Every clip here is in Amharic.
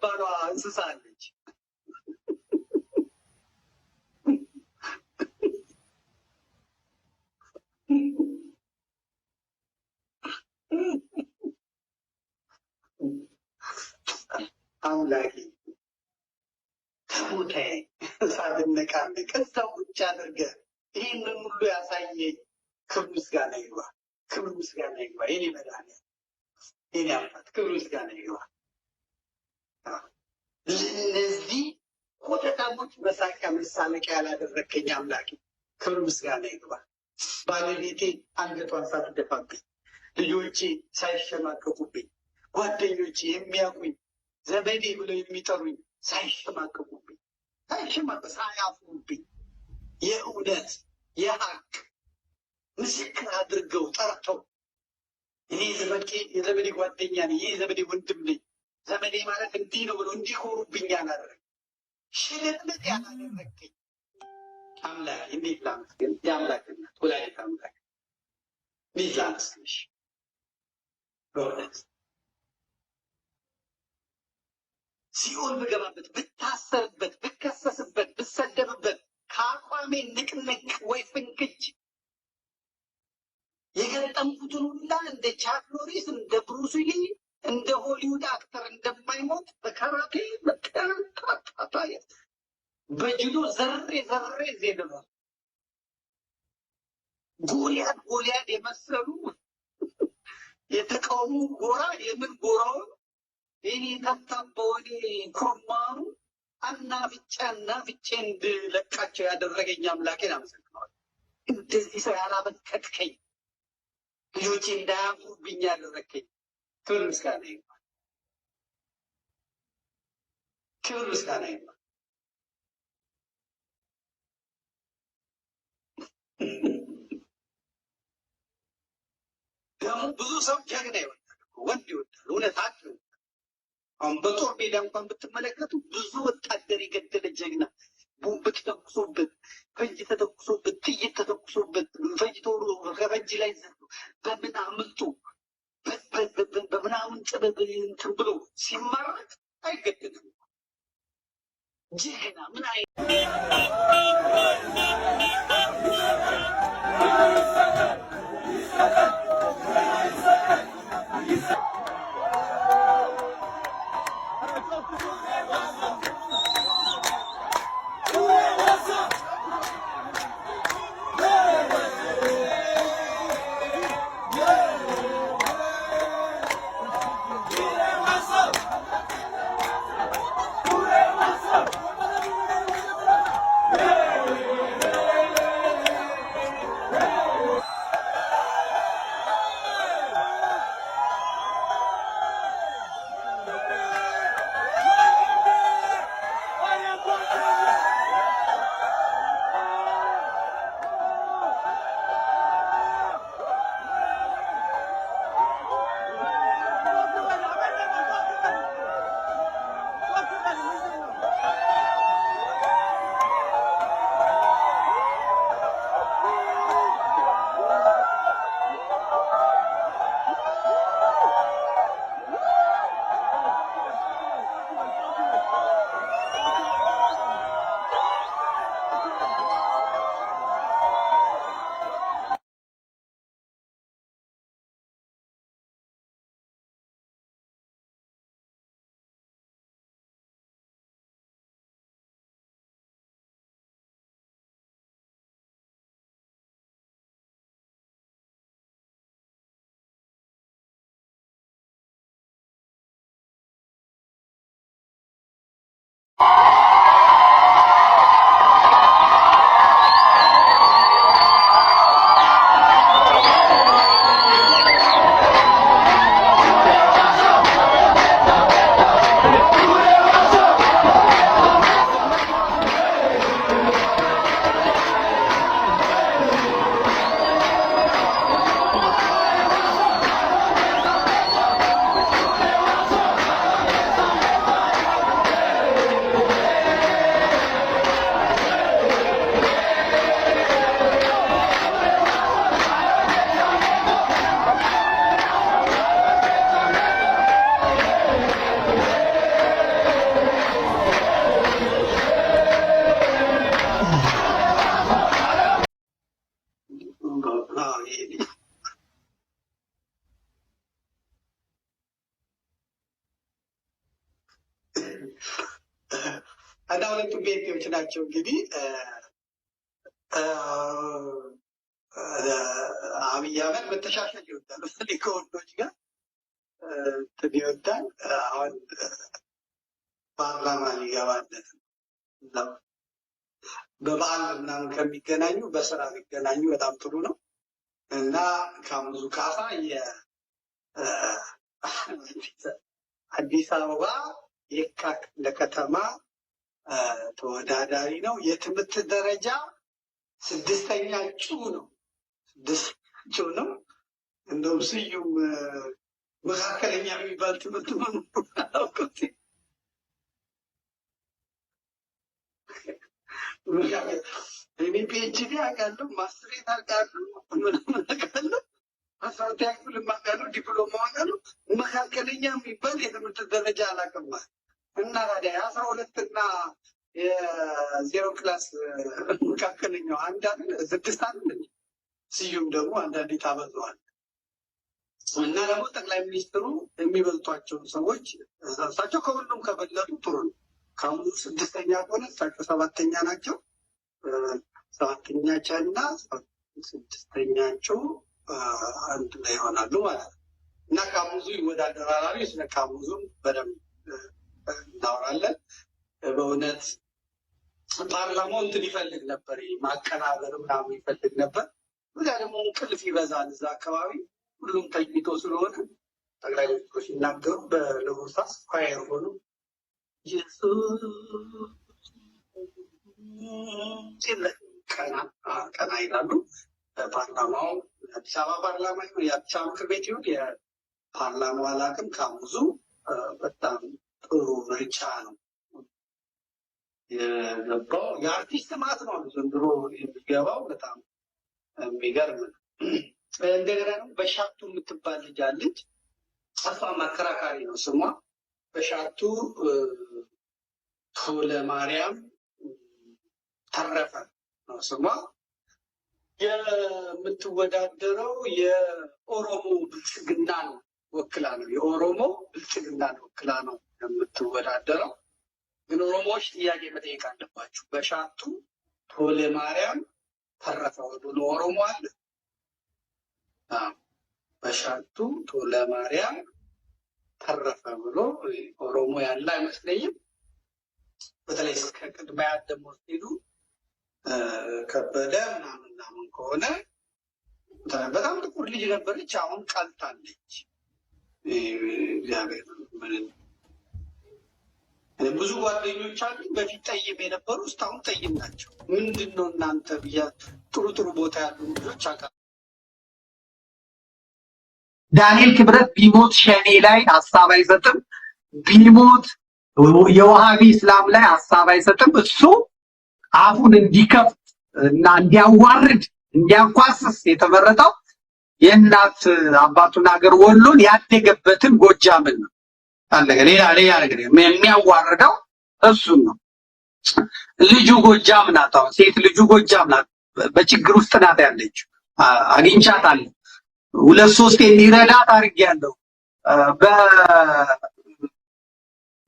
የምትባሏ እንስሳ አለች። አምላኬ ከቦታዬ ሳልነቃነቅ እዛው ቁጭ አድርገህ ይህንን ሁሉ ያሳየኝ ክብር ምስጋና ይግባ፣ ክብር ምስጋና ይግባ። የኔ መድኃኒዓለም የኔ አባት ክብር ምስጋና ይግባ። ለእነዚህ ኮተታሞች መሳቂያ መሳለቂያ ያላደረከኝ አምላኬ ክብር ምስጋና ይግባ። ባለቤቴ አንገቷን ሳትደፋብኝ፣ ልጆቼ ሳይሸማቀቁብኝ፣ ጓደኞቼ የሚያውቁኝ ዘመዴ ብለው የሚጠሩኝ ሳይሸማቀቁብኝ፣ ሳያፍሩብኝ የእውነት የሀቅ ምስክር አድርገው ጠርተው እኔ የዘመዴ ጓደኛ ነኝ፣ ይህ ዘመዴ ወንድም ነኝ፣ ዘመዴ ማለት እንዲህ ነው ብሎ እንዲኮሩብኝ ያላደረግ ሽልምት ያላደረገኝ አምላክ እንዴት ላመስግን? የአምላክ እናት ወላዲተ አምላክ እንዴት ላመስግንሽ? በእውነት ሲኦል ብገባበት፣ ብታሰርበት፣ ብከሰስበት፣ ብሰደብበት ከአቋሜ ንቅንቅ ወይ ፍንክች የገጠምኩትን ሁላ እንደ ቻክ ኖሪስ እንደ ብሩስ ሊ እንደ ሆሊውድ አክተር እንደማይሞት በካራቴ በተታታየ በጅዶ ዘሬ ዜድሏል። ጎልያድ የመሰሉ የተቃውሞ ጎራ የምን ጎራውን እኔ ተብታበወኔ ኩርማኑ አናፍጬ እንድለቃቸው ያደረገኝ አምላኬን አመሰግነዋለሁ። እንደዚህ ሰው ያላበከትከኝ ልጆቼ እንዳያፍሩብኝ ያደረከኝ ክብር ምስጋና ይባል፣ ክብር ምስጋና ይባል። ደግሞ ብዙ ሰው ጀግና ይወዳል፣ ወንድ ይወዳል፣ እውነታቸው ይወዳል። አሁን በጦር ሜዳ እንኳን ብትመለከቱ ብዙ ወታደር የገደለ ጀግና ቦምብ ተተኩሶበት፣ ፈንጅ ተተኩሶበት፣ ጥይት ተተኩሶበት፣ ፈንጅ ተወሮ ከፈንጅ ላይ ዘሎ በምን አምልጦ በምናምን ጥበብ እንትን ብሎ ሲማረክ አይገደልም። ጀግና ምን እና ሁለቱም ጴንጤዎች ናቸው። እንግዲህ አብይ አህመድ መተሻሸል ይወዳል፣ ከወንዶች ጋር ይወዳል። አሁን ፓርላማ ሊገባለት ነው። በበዓል ምናምን ከሚገናኙ በስራ ቢገናኙ በጣም ጥሩ ነው እና ካሙዙ ካሳ የአዲስ አበባ የካ ክፍለ ከተማ ተወዳዳሪ ነው። የትምህርት ደረጃ 6ኛ ጩ ነው። 6 ጩ ነው። እንደውም ስዩም መካከለኛ የሚባል ትምህርት ነው። እኔ ፒኤችዲ አውቃለሁ፣ ማስትሬት አውቃለሁ፣ ምናምን አውቃለሁ፣ 12ኛ ክፍል አውቃለሁ፣ ዲፕሎማ አውቃለሁ። መካከለኛ የሚባል የትምህርት ደረጃ አላውቅም። እና ታዲያ 12 እና የዜሮ ክላስ መካከለኛው አንድ አይደል? 6 አይደል? ስዩም ደግሞ አንዳንዴ ታበዛዋል። እና ደግሞ ጠቅላይ ሚኒስትሩ የሚበልጧቸው ሰዎች እሳቸው ከሁሉም ከበለጡ ጥሩ ነው። ከአሁኑ 6ኛ ከሆነ እሳቸው 7ኛ ናቸው። 7ኛቸውና 6ኛቸው አንድ ላይ ይሆናሉ ማለት ነው። እና ካሙዙ ይወዳደራሉ። ስለ ካሙዙም በደንብ እናወራለን። በእውነት ፓርላማው እንትን ይፈልግ ነበር፣ ማቀናበር ምናምን ይፈልግ ነበር። እዚያ ደግሞ እንቅልፍ ይበዛል እዛ አካባቢ፣ ሁሉም ተኝቶ ስለሆነ ጠቅላይ ሚኒስትሩ ሲናገሩ በለሆሳስ ኳየር ሆኑ ቀና ይላሉ። ፓርላማው የአዲስ አበባ ፓርላማ ይሁን የአዲስ አበባ ምክር ቤት ይሁን የፓርላማው አላውቅም፣ ካሙዙ በጣም ጥሩ ምርጫ ነው የገባው። የአርቲስት ማት ነው ዘንድሮ የሚገባው፣ በጣም የሚገርም ነው። እንደገና ደግሞ በሻቱ የምትባል ልጅ አለች። እሷ አከራካሪ ነው ስሟ። በሻቱ ቶለማርያም ተረፈ ነው ስሟ። የምትወዳደረው የኦሮሞ ብልጽግና ነው ወክላ ነው። የኦሮሞ ብልጽግና ነው ወክላ ነው የምትወዳደረው። ግን ኦሮሞዎች ጥያቄ መጠየቅ አለባችሁ። በሻቱ ቶለማርያም ተረፈ ብሎ ኦሮሞ አለ? በሻቱ ቶለማርያም ተረፈ ብሎ ኦሮሞ ያለ አይመስለኝም። በተለይ እስከ ቅድመ አያት ደግሞ ስትሄዱ ከበደ ምናምን ከሆነ በጣም ጥቁር ልጅ ነበረች፣ አሁን ቀልታለች። እግዚአብሔር ብዙ ጓደኞች አሉ በፊት ጠይም የነበሩ እስካሁን ጠይም ናቸው። ምንድን ነው እናንተ ብያ ጥሩ ጥሩ ቦታ ያሉ ልጆች አቃ ዳንኤል ክብረት ቢሞት ሸኔ ላይ ሀሳብ አይሰጥም፣ ቢሞት የዋሃቢ እስላም ላይ ሀሳብ አይሰጥም። እሱ አፉን እንዲከፍት እና እንዲያዋርድ እንዲያኳስስ የተመረጠው የእናት አባቱን ሀገር ወሎን ያደገበትን ጎጃምን ነው። ሌላ ነገር የሚያዋርደው እሱን ነው። ልጁ ጎጃም ናት። አሁን ሴት ልጁ ጎጃም ናት። በችግር ውስጥ ናት ያለችው። አግኝቻታለሁ። 2-3 እንዲረዳት አድርጌያለሁ።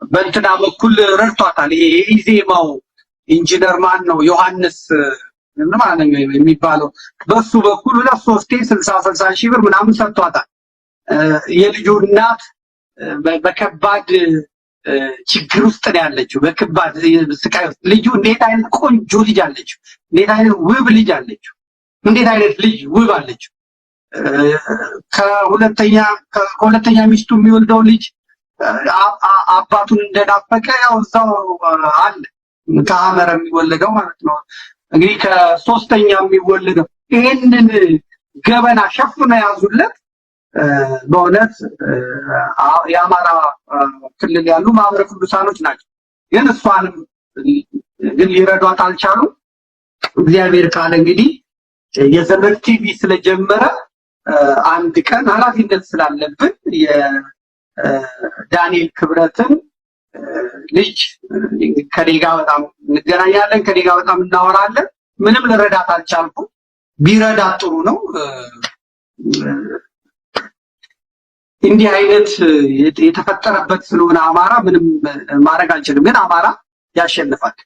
በእንትና በኩል ረድቷታል። ይሄ ኢዜማው ኢንጂነር ማን ነው ዮሐንስ ማለት ነው የሚባለው፣ በሱ በኩል 2-3 60 ሺህ ብር ምናምን ሰጥቷታል። የልጁ እናት በከባድ ችግር ውስጥ ነው ያለችው፣ በከባድ ስቃይ ውስጥ። ልጁ እንዴት አይነት ቆንጆ ልጅ አለችው! እንዴት አይነት ውብ ልጅ አለችው! እንዴት አይነት ልጅ ውብ አለችው! ከሁለተኛ ሚስቱ የሚወልደው ልጅ አባቱን እንደናፈቀ ያው እዛው አለ፣ ከሐመር የሚወለደው ማለት ነው። እንግዲህ ከ3ኛ የሚወለደው ይሄንን ገበና ሸፍነው ያዙለት። በእውነት የአማራ ክልል ያሉ ማህበረ ቅዱሳኖች ናቸው። ግን እሷንም ግን ሊረዷት አልቻሉም። እግዚአብሔር ካለ እንግዲህ የዘመድ ቲቪ ስለጀመረ አንድ ቀን ኃላፊነት ስላለብን የዳንኤል ክብረትን ልጅ ከኔ ጋር በጣም እንገናኛለን፣ ከኔ ጋር በጣም እናወራለን። ምንም ልረዳት አልቻልኩም። ቢረዳት ጥሩ ነው። እንዲህ አይነት የተፈጠረበት ስለሆነ አማራ ምንም ማድረግ አልችልም። ግን አማራ ያሸንፋል።